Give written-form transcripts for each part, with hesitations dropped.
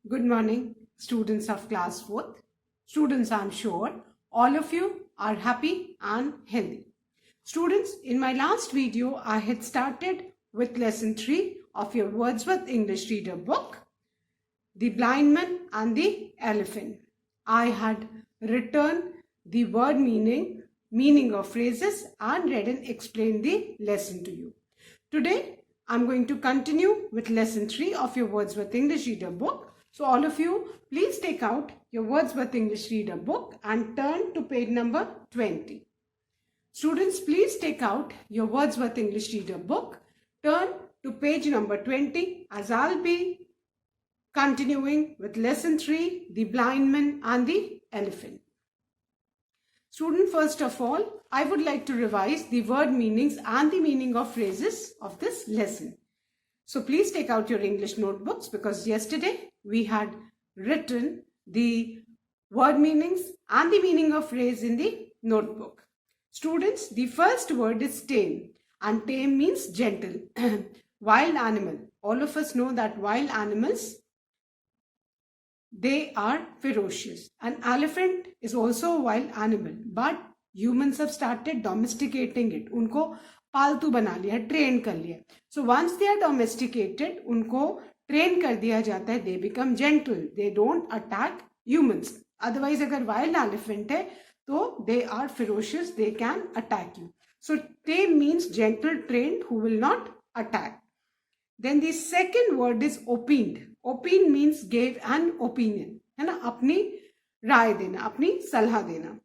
Good morning, students of class 4th. Students, I'm sure all of you are happy and healthy. Students, in my last video, I had started with lesson 3 of your Wordsworth English Reader book, The Blind Man and the Elephant. I had written the word meaning of phrases, and read and explained the lesson to you. Today, I'm going to continue with lesson 3 of your Wordsworth English Reader book. So all of you, please take out your Wordsworth English Reader book and turn to page number 20. Students, please take out your Wordsworth English Reader book, turn to page number 20, as I'll be continuing with lesson 3, The Blind Man and the Elephant. Student, first of all, I would like to revise the word meanings and the meaning of phrases of this lesson. So please take out your English notebooks, because yesterday we had written the word meanings and the meaning of phrase in the notebook. Students, the first word is tame, and tame means gentle. Wild animal. All of us know that wild animals, they are ferocious. An elephant is also a wild animal, but humans have started domesticating it. उनको पालतू बना लिया, train कर लिया. So once they are domesticated, उनको train कर दिया जाता है, they become gentle. They don't attack humans. Otherwise, अगर wild elephant है, तो they are ferocious. They can attack you. So tame means gentle, trained, who will not attack. Then the second word is opined. Opine means gave an opinion, है ना, अपनी राय देना, अपनी सलाह देना.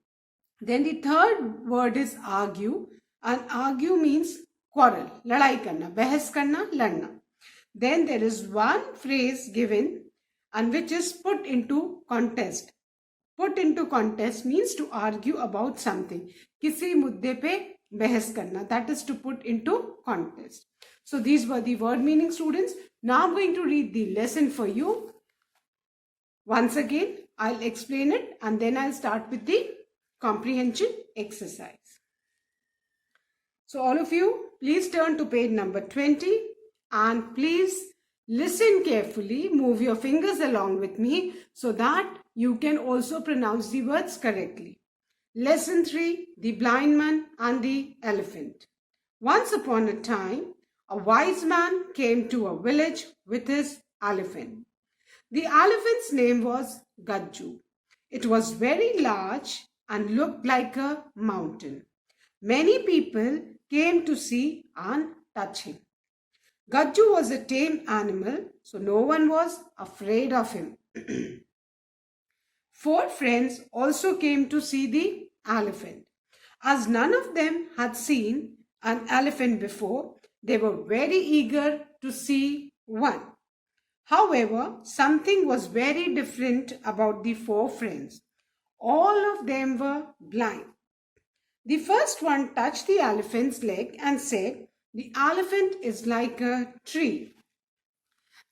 Then the third word is argue, and argue means quarrel, लड़ाई करना, बहस करना, लड़ना. Then there is one phrase given and which is put into contest. Put into contest means to argue about something. किसी मुद्दे पे बहस करना, that is to put into contest. So these were the word meaning, students. Now I'm going to read the lesson for you. Once again, I'll explain it and then I'll start with the comprehension exercise. So all of you, please turn to page number 20 and please listen carefully. Move your fingers along with me so that you can also pronounce the words correctly. Lesson 3, The Blind Man and the Elephant. Once upon a time, a wise man came to a village with his elephant. The elephant's name was Gajju. It was very large and looked like a mountain. Many people came to see and touch him. Gajju was a tame animal, so no one was afraid of him. 4 friends also came to see the elephant. As none of them had seen an elephant before, they were very eager to see one. However, something was very different about the 4 friends. All of them were blind. The first one touched the elephant's leg and said, "The elephant is like a tree."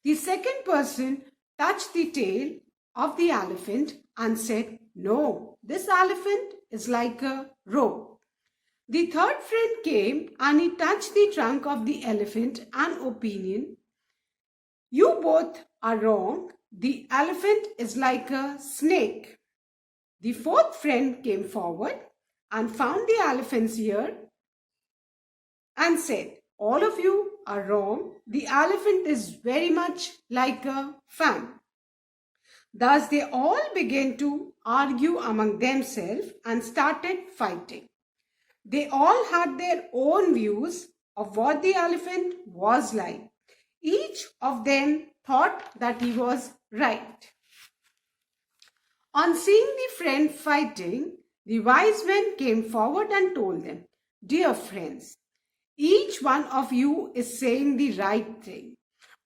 The second person touched the tail of the elephant and said, "No, this elephant is like a rope." The third friend came and he touched the trunk of the elephant and opinion, "You both are wrong. The elephant is like a snake." The fourth friend came forward and found the elephant's ear and said, "All of you are wrong. The elephant is very much like a fan." Thus they all began to argue among themselves and started fighting. They all had their own views of what the elephant was like. Each of them thought that he was right. On seeing the friend fighting, the wise men came forward and told them, "Dear friends, each one of you is saying the right thing.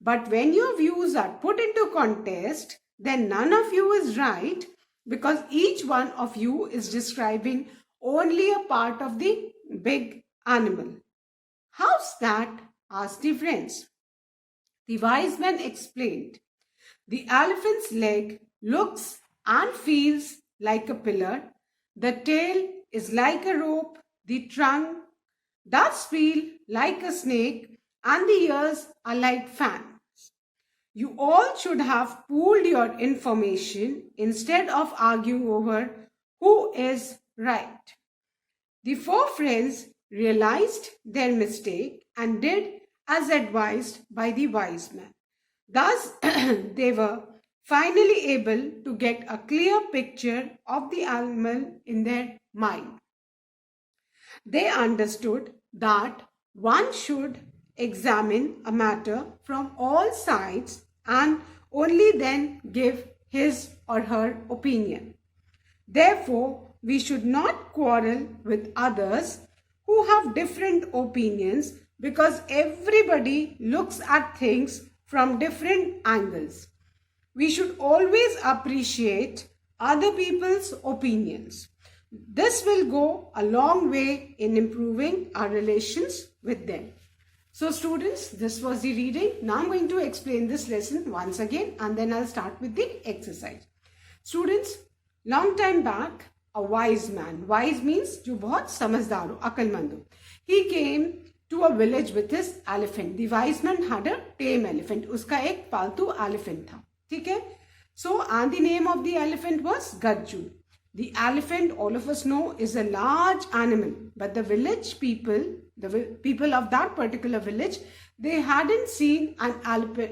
But when your views are put into contest, then none of you is right, because each one of you is describing only a part of the big animal." "How's that?" asked the friends. The wise man explained, "The elephant's leg looks and feels like a pillar. The tail is like a rope. The trunk does feel like a snake, and the ears are like fans. You all should have pooled your information instead of arguing over who is right. The four friends realized their mistake and did as advised by the wise man. Thus, they were finally able to get a clear picture of the animal in their mind. They understood that one should examine a matter from all sides and only then give his or her opinion. Therefore, we should not quarrel with others who have different opinions because everybody looks at things from different angles. We should always appreciate other people's opinions. This will go a long way in improving our relations with them. So students, this was the reading. Now I'm going to explain this lesson once again and then I'll start with the exercise. Students, long time back, a wise man, wise means जो बहुत समझदार हो, अक्लमंद हो, he came to a village with his elephant. The wise man had a tame elephant. उसका एक पालतू elephant था, ठीक है? So, and the name of the elephant was Gajju. The elephant, all of us know, is a large animal, but the village people, the people of that particular village, they hadn't seen an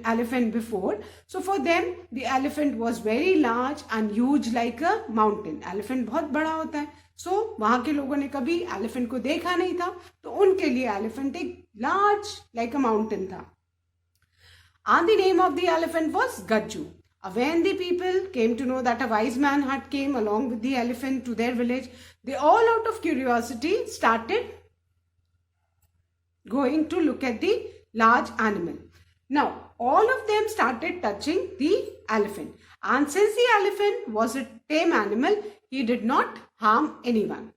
elephant before. So for them, the elephant was very large and huge like a mountain. Elephant बहुत बड़ा होता है. So वहाँ के लोगों ने कभी elephant को देखा नहीं था, तो उनके लिए elephant एक large like a mountain था. And the name of the elephant was Gajju. When the people came to know that a wise man had came along with the elephant to their village, they all out of curiosity started going to look at the large animal. Now, all of them started touching the elephant. And since the elephant was a tame animal, he did not harm anyone.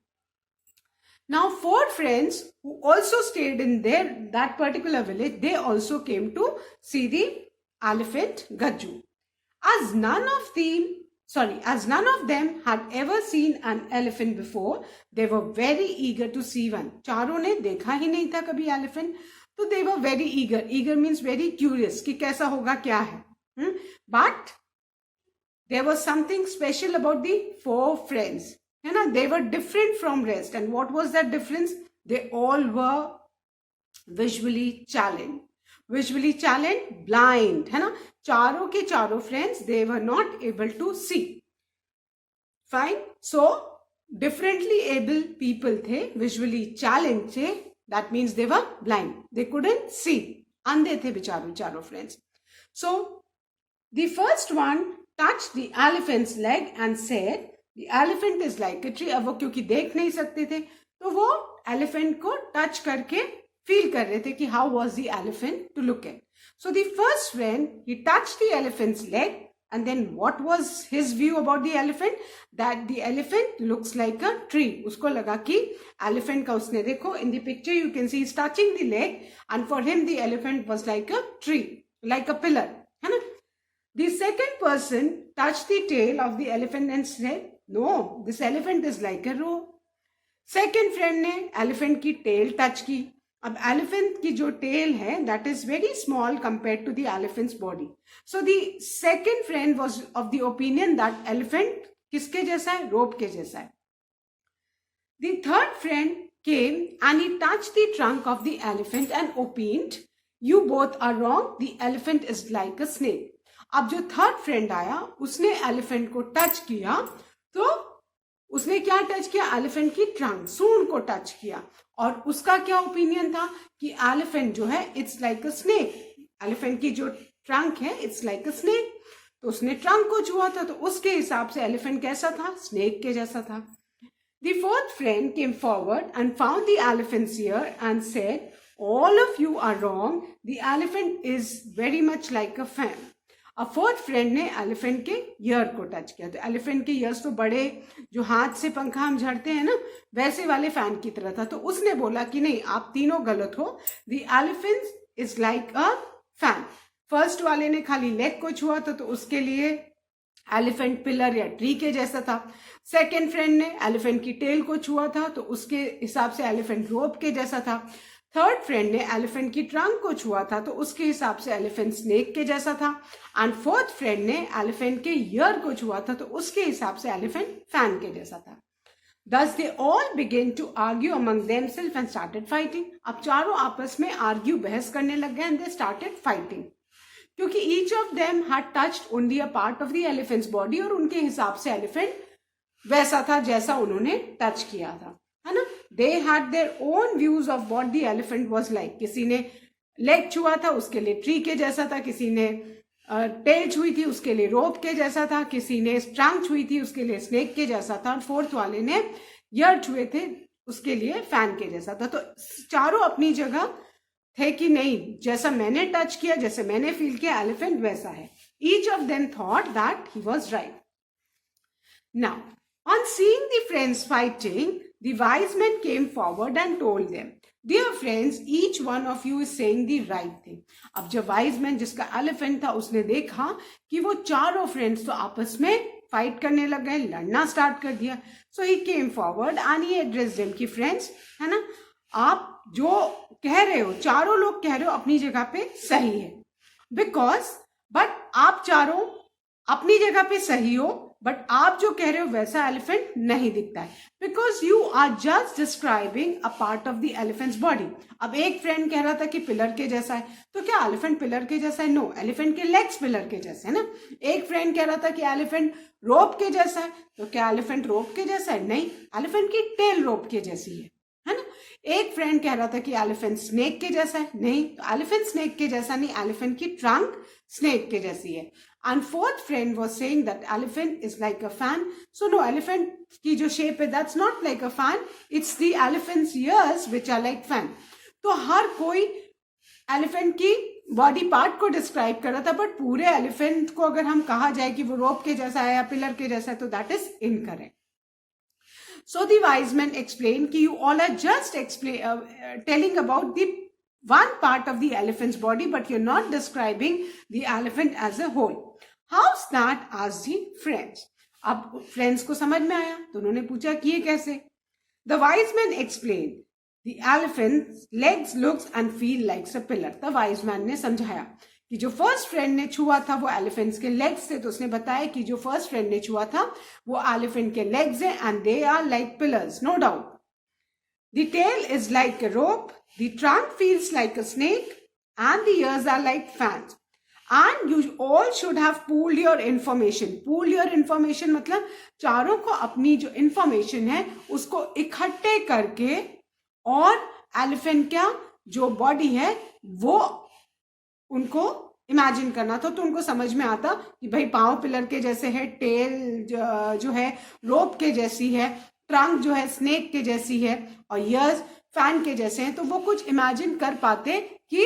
Now, four friends who also stayed in that particular village, they also came to see the elephant Gajju. As none of them had ever seen an elephant before, they were very eager to see one. चारों ने देखा ही नहीं था कभी elephant, तो they were very eager. Eager means very curious कि कैसा होगा, क्या है. But there was something special about the four friends. है ना? They were different from rest. And what was that difference? They all were visually challenged. Visually challenged, blind, है ना? चारों के चारों friends, they were not able to see. Fine. So, differently able people थे, visually challenged थे. That means they were blind. They couldn't see. अंधे थे बेचारों चारों friends. So, the first one touched the elephant's leg and said, the elephant is like a tree. अब वो क्योंकि देख नहीं सकते थे, तो वो elephant को touch करके feel कर रहे थे कि how was the elephant to look at. So the first friend, he touched the elephant's leg and then what was his view about the elephant? That the elephant looks like a tree. उसको लगा कि elephant का उसने देखो, in the picture you can see he's touching the leg and for him the elephant was like a tree, like a pillar. है ना? The second person touched the tail of the elephant and said, no, this elephant is like a rope. Second friend ने elephant की tail touch की. अब elephant की जो tail है, that is very small compared to the elephant's body. So the second friend was of the opinion that elephant किसके जैसा है? rope के जैसा है. The third friend came and he touched the trunk of the elephant and opined, you both are wrong, the elephant is like a snake. अब जो third friend आया, उसने एलिफेंट को टच किया, तो उसने क्या टच किया? एलिफेंट की ट्रंक, सूंड को टच किया. और उसका क्या ओपिनियन था कि एलिफेंट जो है it's like a snake. Elephant की जो ट्रंक है इट्स लाइक अ स्नेक. तो उसने ट्रंक को छुआ था, तो उसके हिसाब से एलिफेंट कैसा था? स्नेक के जैसा था. The fourth friend came forward and found the elephant's ear and said, all of you are wrong. The elephant is very much like a fan. अब फोर्थ फ्रेंड ने एलिफेंट के ईयर को touch किया. तो elephant के years तो बड़े, जो हाथ से पंखा हम झड़ते हैं ना, वैसे वाले फैन की तरह था. तो उसने बोला कि नहीं, आप तीनों गलत हो. The elephant is like a fan. First वाले ने खाली लेग को छुआ था, तो उसके लिए एलिफेंट पिलर या ट्री के जैसा था. सेकेंड फ्रेंड ने एलिफेंट की टेल को छुआ था, तो उसके हिसाब से एलिफेंट रोप के जैसा था. थर्ड फ्रेंड ने एलिफेंट की ट्रंक को छुआ था तो उसके हिसाब से एलिफेंट स्नेक के जैसा था। एंड फोर्थ फ्रेंड ने एलिफेंट के ईयर को छुआ था तो उसके हिसाब से एलिफेंट फैन के जैसा था। Thus they all began to argue among themselves and started fighting. अब चारों आपस में आर्ग्यू बहस करने लग गए and they started fighting. क्योंकि each of them had touched only a part of the elephant's body और उनके हिसाब से एलिफेंट वैसा था जैसा उन्होंने टच किया था, है ना। They had their own views of what the elephant was like. किसी ने लेग छुआ था उसके लिए ट्री के जैसा था, किसी ने टेल छुई थी उसके लिए रोप के जैसा था, किसी ने ट्रंक छुई थी उसके लिए स्नेक के जैसा था, और फोर्थ वाले ने ईयर छुए थे उसके लिए फैन के जैसा था। तो चारों अपनी जगह थे कि नहीं, जैसा मैंने टच किया, जैसे मैंने फील किया, एलिफेंट वैसा है। Each of them thought that he was right. Now on seeing the friends fighting, the wise man came forward and told them, Dear friends, each one of you is saying the right thing. अब जब wise man जिसका elephant था उसने देखा कि वो चारों friends तो आपस में फाइट करने लग गए, लड़ना स्टार्ट कर दिया, so he came forward and he addressed them कि फ्रेंड्स, है ना, आप जो कह रहे हो, चारों लोग कह रहे हो अपनी जगह पे सही है, बिकॉज बट आप चारों अपनी जगह पे सही हो, बट आप जो कह रहे हो वैसा एलिफेंट नहीं दिखता है, because you are just describing a part of the elephant's body. अब एक फ्रेंड कह रहा था कि पिलर के जैसा है, तो क्या एलिफेंट पिलर के जैसा है? नो, एलिफेंट के लेग्स पिलर के जैसे है ना। एक फ्रेंड कह रहा था कि एलिफेंट रोप के जैसा है, तो क्या एलिफेंट रोप के जैसा है? नहीं, एलिफेंट की टेल रोप के जैसी है ना। एक फ्रेंड कह रहा था कि एलिफेंट स्नेक के जैसा है, नहीं, तो एलिफेंट स्नेक के जैसा नहीं, एलिफेंट की ट्रंक स्नेक के जैसी है। And fourth friend was saying that elephant is like a fan. So no, elephant की जो shape है that's not like a fan. It's the elephant's ears which are like fan. तो हर कोई elephant की body part को describe कर रहा था, but पूरे elephant को अगर हम कहा जाए कि वो rope के जैसा है या pillar के जैसा है तो that is incorrect. So the wise man explained कि you all are just telling about the one part of the elephant's body, but you're not describing the elephant as a whole. How's that? asked the friends. अब friends को समझ में आया तो उन्होंने पूछा कि ये कैसे? The wise man explained, the elephant's legs looks and feel like a pillar. The wise man ने समझाया कि जो फर्स्ट फ्रेंड ने छुआ था वो एलिफेंट्स के लेग्स थे, तो उसने बताया कि जो फर्स्ट फ्रेंड ने छुआ था वो एलिफेंट के लेग्स है and they are like pillars, no doubt. The tail is like a rope, the trunk feels like a snake, and the ears are like fans. And you all should have pooled your information. Pool your information मतलब चारों को अपनी जो information है उसको इकट्ठे करके और एलिफेंट का जो बॉडी है वो उनको इमेजिन करना था, तो उनको समझ में आता कि भाई पाँव पिलर के जैसे है, टेल जो है रोप के जैसी है, ट्रंक जो है स्नेक के जैसी है और ईयर्स फैन के जैसे हैं, तो वो कुछ इमेजिन कर पाते कि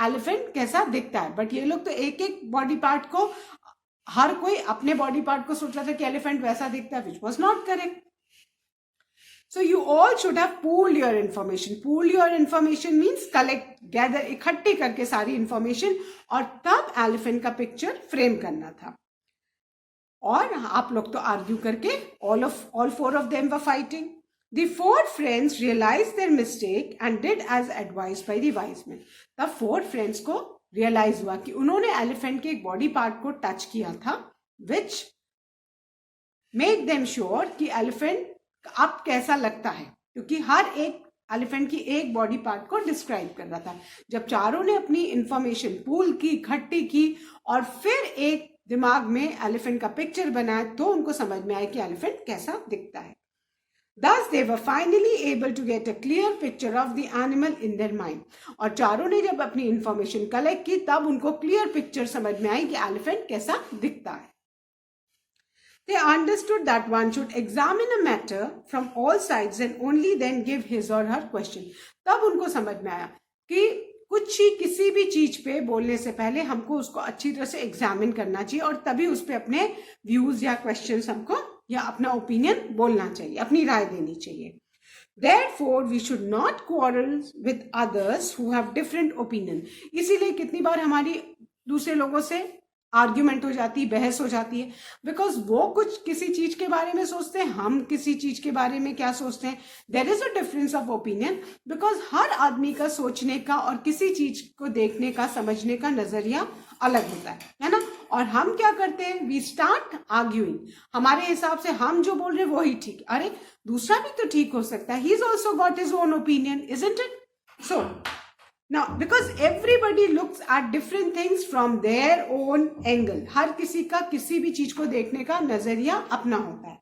एलिफेंट कैसा दिखता है. बट ये लोग तो एक एक बॉडी पार्ट को, हर कोई अपने बॉडी पार्ट को सोच रहा था कि एलिफेंट वैसा दिखता है, which was not correct. So you all should have pooled your information. Pool your information means collect, gather, इकट्ठी करके सारी इंफॉर्मेशन और तब एलिफेंट का पिक्चर फ्रेम करना था. और आप लोग तो आर्ग्यू करके all four of them were fighting. The four friends realized their mistake and did as advised by the wise man. तब four friends को realize हुआ कि उन्होंने एलिफेंट के एक बॉडी पार्ट को टच किया था, which make them sure कि एलिफेंट अब कैसा लगता है, क्योंकि हर एक एलिफेंट की एक बॉडी पार्ट को डिस्क्राइब कर रहा था. जब चारों ने अपनी इंफॉर्मेशन पूल की, इकट्ठी की और फिर एक दिमाग में एलिफेंट का पिक्चर बनाया तो उनको समझ में आया कि एलिफेंट कैसा दिखता है. Thus they were finally able to get a clear picture of the animal in their mind. और चारों ने जब अपनी इंफॉर्मेशन कलेक्ट की तब उनको क्लियर पिक्चर समझ में आई कि एलिफेंट कैसा दिखता है. They understood that one should examine a matter from all sides and only then give his or her question. तब उनको समझ में आया कि कुछ ही किसी भी चीज पे बोलने से पहले हमको उसको अच्छी तरह से एग्जामिन करना चाहिए और तभी उस पे अपने व्यूज या क्वेश्चंस हमको या अपना ओपिनियन बोलना चाहिए, अपनी राय देनी चाहिए. Therefore, we should not quarrel with others who have different opinion. इसीलिए कितनी बार हमारी दूसरे लोगों से आर्ग्यूमेंट हो जाती है, बहस हो जाती है, बिकॉज वो कुछ किसी चीज के बारे में सोचते हैं, हम किसी चीज के बारे में क्या सोचते हैं. There is a difference of opinion, because हर आदमी का सोचने का और किसी चीज को देखने का, समझने का नजरिया अलग होता है ना. और हम क्या करते हैं, वी स्टार्ट आर्ग्यूइंग. हमारे हिसाब से हम जो बोल रहे हैं वो ही ठीक, अरे दूसरा भी तो ठीक हो सकता है, he is also got his own opinion, isn't it? So now because everybody looks at different things from their own angle, हर किसी का किसी भी चीज को देखने का नजरिया अपना होता है.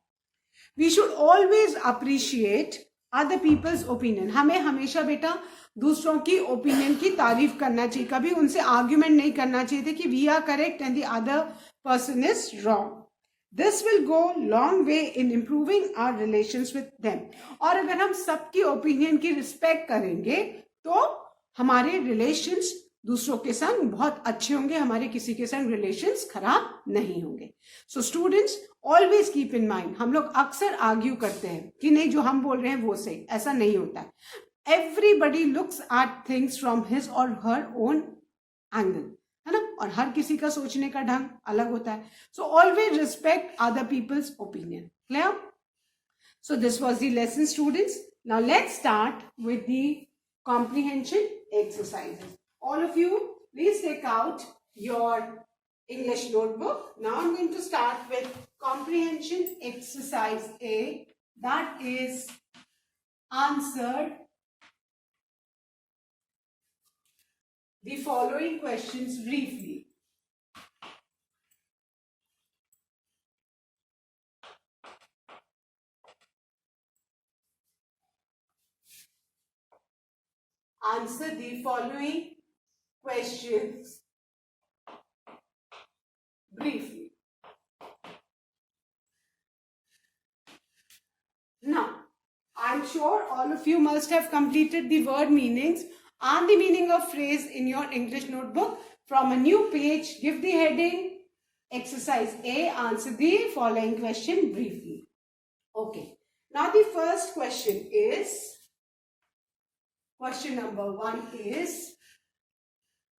we should always appreciate other people's opinion. हमें हमेशा बेटा दूसरों की ओपिनियन की तारीफ करना चाहिए, कभी उनसे आर्ग्यूमेंट नहीं करना चाहिए थे कि we are correct and the other person is wrong. This will go long way in improving our relations with them. और अगर हम सबकी ओपिनियन की रिस्पेक्ट करेंगे तो हमारे रिलेशंस दूसरों के संग बहुत अच्छे होंगे, हमारे किसी के संग रिलेशंस खराब नहीं होंगे. So students always keep in mind, हम लोग अक्सर आर्ग्यू करते हैं कि नहीं जो हम बोल रहे हैं वो सही, ऐसा नहीं होता है. Everybody looks at things from his और हर ओन एंगल, है ना, और हर किसी का सोचने का ढंग अलग होता है. So always respect other peoples opinion. Clear? So this was the lesson students. Now let's start with the comprehension exercises. All of you, please take out your English notebook. Now I'm going to start with comprehension exercise A. That is answered the following questions briefly. Answer the following questions briefly. Now, I'm sure all of you must have completed the word meanings and the meaning of phrase in your English notebook. From a new page, give the heading exercise A, answer the following question briefly. Okay. Now the first question is, question number 1 is,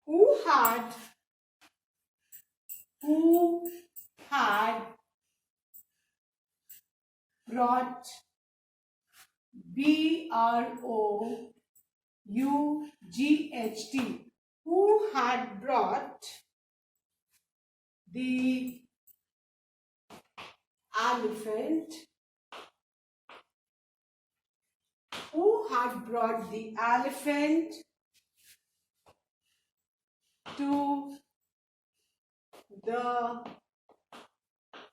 who had brought BROUGHT, who had brought the elephant, who had brought the elephant to the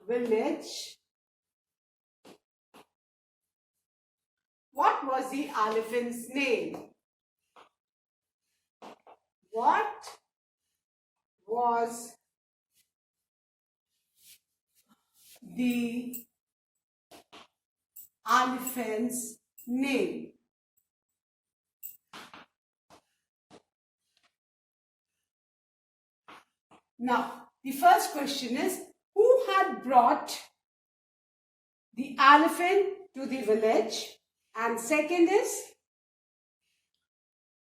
village? What was the elephant's name? What was the elephant's name? Now, the first question is, who had brought the elephant to the village? And second is,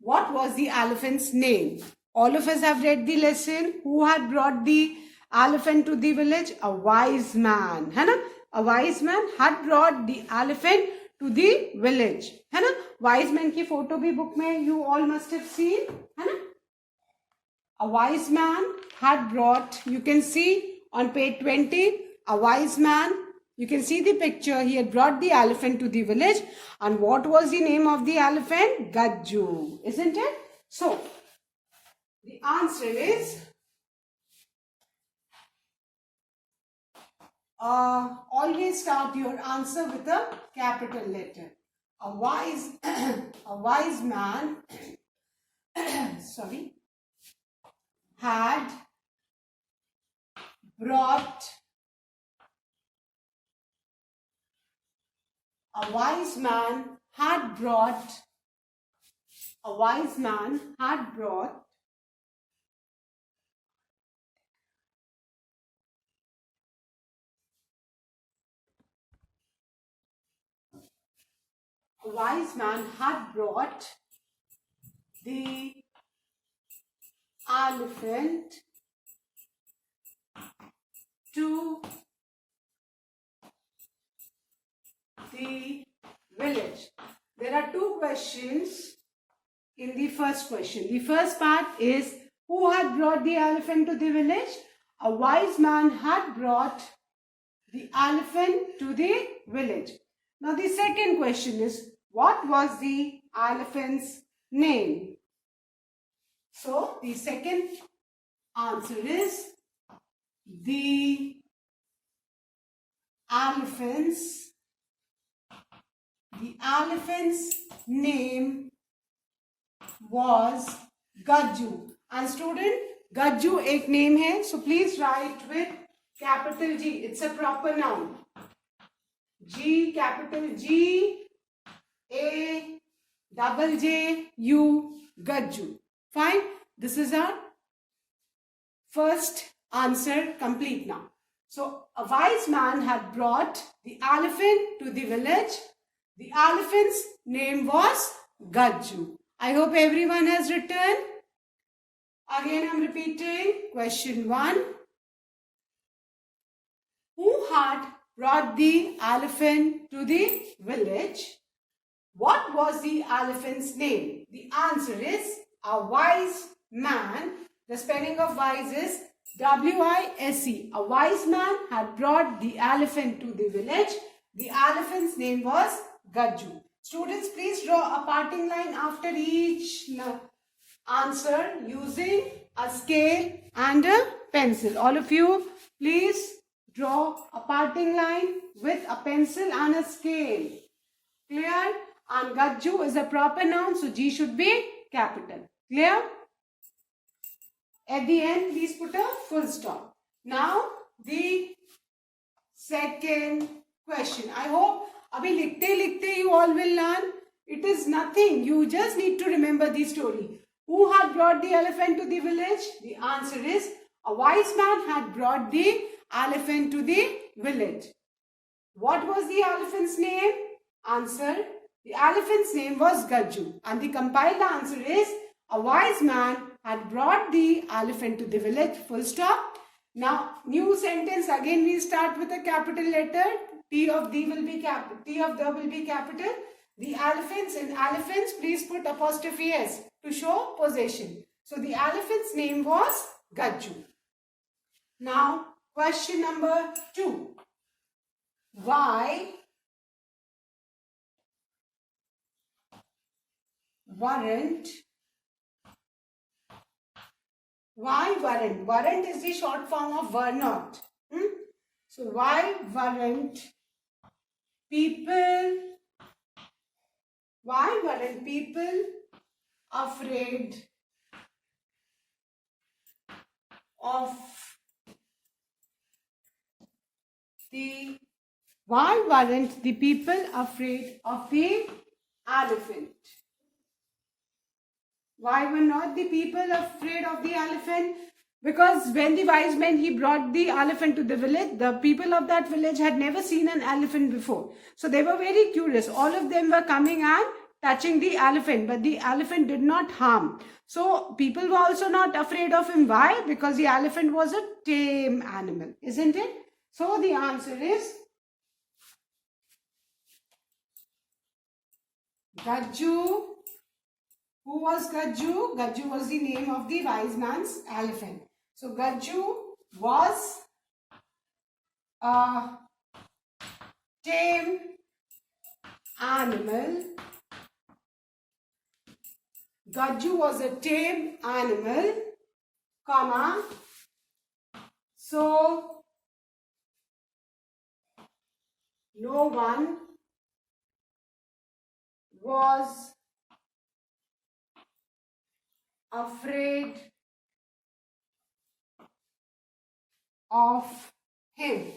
what was the elephant's name? All of us have read the lesson. Who had brought the elephant to the village? A wise man, है ना? A wise man had brought the elephant to the village, है ना? Wise man की photo भी book में you all must have seen, है ना? A wise man had brought, you can see on page 20, a wise man, you can see the picture, he had brought the elephant to the village. And what was the name of the elephant? Gajju, isn't it? So, the answer is, always start your answer with a capital letter. A wise man, sorry, had brought, a wise man had brought, a wise man had brought a wise man had brought the elephant to the village. There are two questions in the first question. The first part is, who had brought the elephant to the village? A wise man had brought the elephant to the village. Now the second question is, what was the elephant's name? So the second answer is, the elephant's name was Gajju. And student, Gajju एक name है, so please write with capital G. It's a proper noun. G, capital G, A, double J, U, Gajju. Fine. This is our first answer complete now. So a wise man had brought the elephant to the village. The elephant's name was Gajju. I hope everyone has written. Again, I'm repeating. Question 1. Who had brought the elephant to the village? What was the elephant's name? The answer is a wise man. The spelling of wise is W-I-S-E. A wise man had brought the elephant to the village. The elephant's name was Gajju. Students, please draw a parting line after each answer using a scale and a pencil. All of you, please draw a parting line with a pencil and a scale. Clear? And Gajju is a proper noun, so G should be capital. Clear? At the end, please put a full stop. Now, the second question. I hope abhi likhte you all will learn. It is nothing. You just need to remember the story. Who had brought the elephant to the village? The answer is, a wise man had brought the elephant to the village. What was the elephant's name? Answer, the elephant's name was Gajju. And the compiled answer is, a wise man had brought the elephant to the village. Full stop. Now, new sentence. Again, we start with a capital letter. T of the will be capital. T of the will be capital. The elephants, in elephants, please put apostrophe S to show possession. So, the elephant's name was Gajju. Now, question number 2. Why weren't? Weren't is the short form of were not. So, why weren't people afraid of the elephant? Why were not the people afraid of the elephant? Because when the wise man, he brought the elephant to the village, the people of that village had never seen an elephant before. So they were very curious. All of them were coming and touching the elephant, but the elephant did not harm. So people were also not afraid of him. Why? Because the elephant was a tame animal, isn't it? So the answer is Gajju. Who was Gajju? Gajju was the name of the wise man's elephant. So Gajju was a tame animal. Gajju was a tame animal, comma. So no one was afraid of him.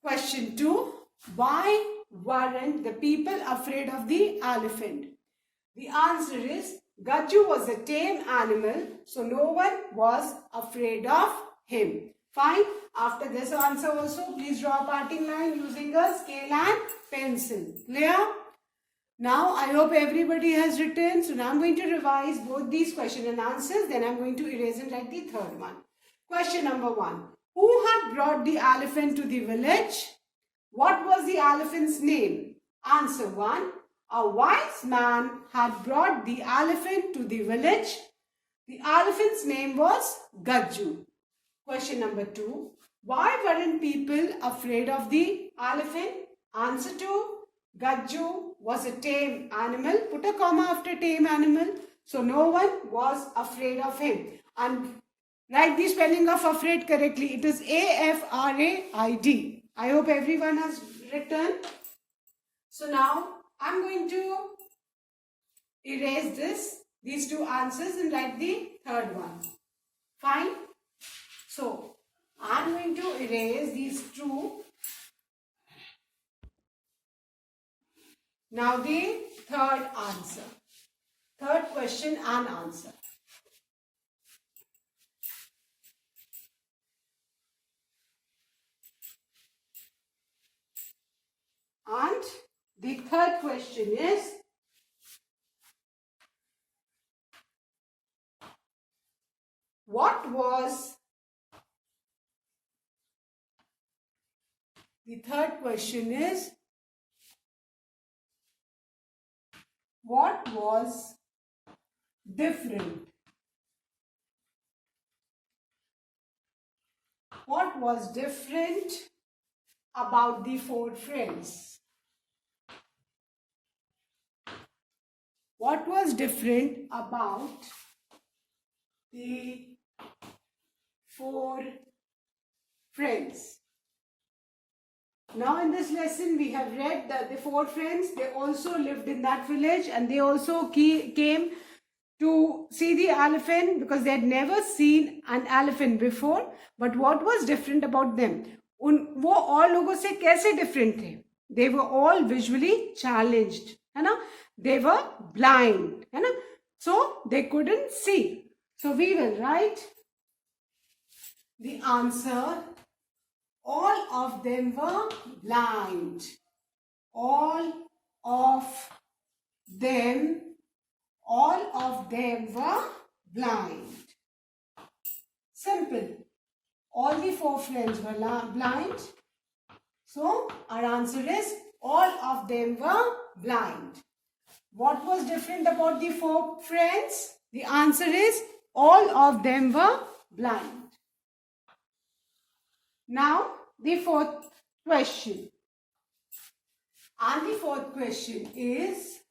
Question 2. Why weren't the people afraid of the elephant? The answer is, Gajju was a tame animal, so no one was afraid of him. Fine. After this answer also, please draw a parting line using a scale and pencil. Clear? Now I hope everybody has written. So now I'm going to revise both these question and answers. Then I'm going to erase and write the third one. Question number 1. Who had brought the elephant to the village? What was the elephant's name? Answer 1. A wise man had brought the elephant to the village. The elephant's name was Gajju. Question number 2. Why weren't people afraid of the elephant? Answer 2. Gajju was a tame animal. Put a comma after tame animal. So no one was afraid of him. And write the spelling of afraid correctly. It is A-F-R-A-I-D. I hope everyone has written. So now I'm going to erase these two answers and write the third one. Fine. So I'm going to erase these two. Now the third answer. Third question and answer. And the third question is, what was the third question is, what was different? What was different about the four friends? What was different about the four friends? Now in this lesson we have read that the four friends, they also lived in that village and they also came to see the elephant because they had never seen an elephant before. But what was different about them? वो और लोगों से कैसे different थे? They were all visually challenged, है ना? They were blind, है ना? So they couldn't see. So we will write the answer. All of them were blind. All of them were blind. Simple. All the four friends were blind. So our answer is all of them were blind. What was different about the four friends? The answer is all of them were blind. Now the fourth question. And the fourth question is,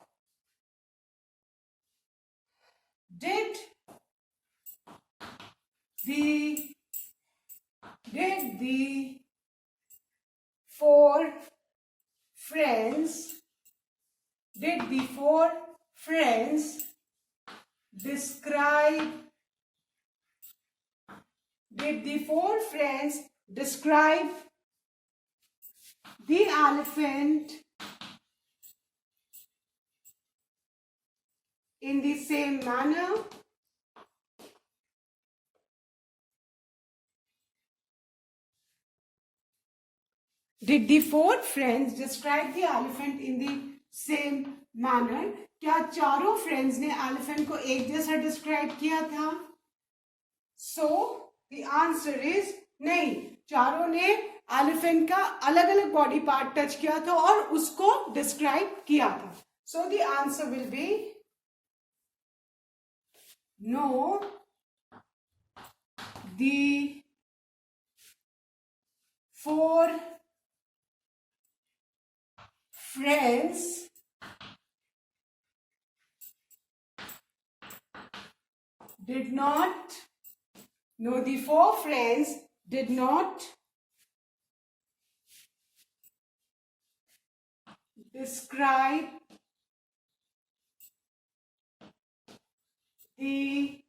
did the four friends describe the elephant in the same manner? Did the four friends describe the elephant in the same manner? क्या चारों friends ने elephant को एक जैसा describe किया था? So the answer is नहीं. चारों ने एलिफेंट का अलग अलग बॉडी पार्ट टच किया था और उसको डिस्क्राइब किया था. So the answer will be no. The four friends did not describe the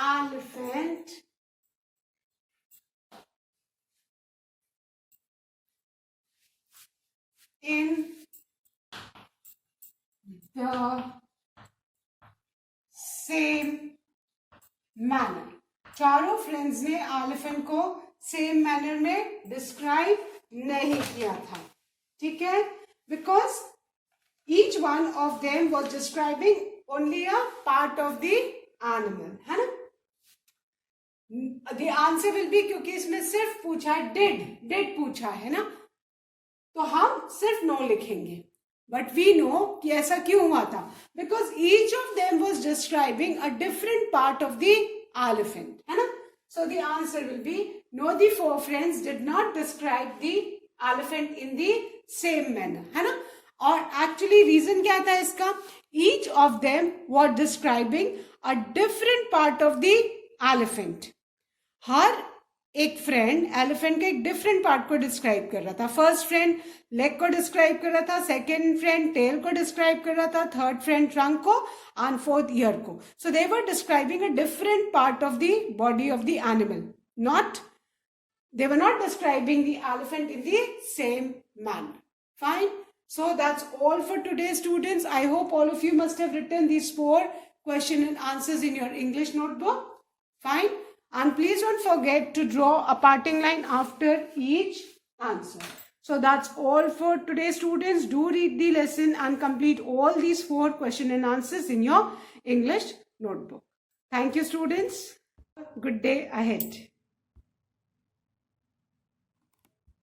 elephant in the same manner. चारों फ्रेंड्स ने एलिफेंट को सेम मैनर में डिस्क्राइब नहीं किया था. ठीक है? Because each one of them was describing only a part of the animal, है ना? The answer will be, क्योंकि इसमें सिर्फ पूछा है did पूछा है ना, तो हम सिर्फ no लिखेंगे. But we know कि ऐसा क्यों हुआ था, because each of them was describing a different part of the elephant, है ना? So the answer will be no, the four friends did not describe the elephant in the same manner, है ना? और actually reason क्या था इसका? Each of them were describing a different part of the elephant. हर एक friend elephant के एक different part को डिस्क्राइब कर रहा था. फर्स्ट फ्रेंड लेग को डिस्क्राइब कर रहा था, सेकेंड फ्रेंड टेल को डिस्क्राइब कर रहा था, थर्ड फ्रेंड ट्रंक को एंड फोर्थ ईयर को. So they were describing a different part of the body of the animal. They were not describing the elephant in the same manner. Fine. So that's all for today, students. I hope all of you must have written these 4 question and answers in your English notebook. Fine. And please don't forget to draw a parting line after each answer. So that's all for today, students. Do read the lesson and complete all these 4 question and answers in your English notebook. Thank you, students. Good day ahead.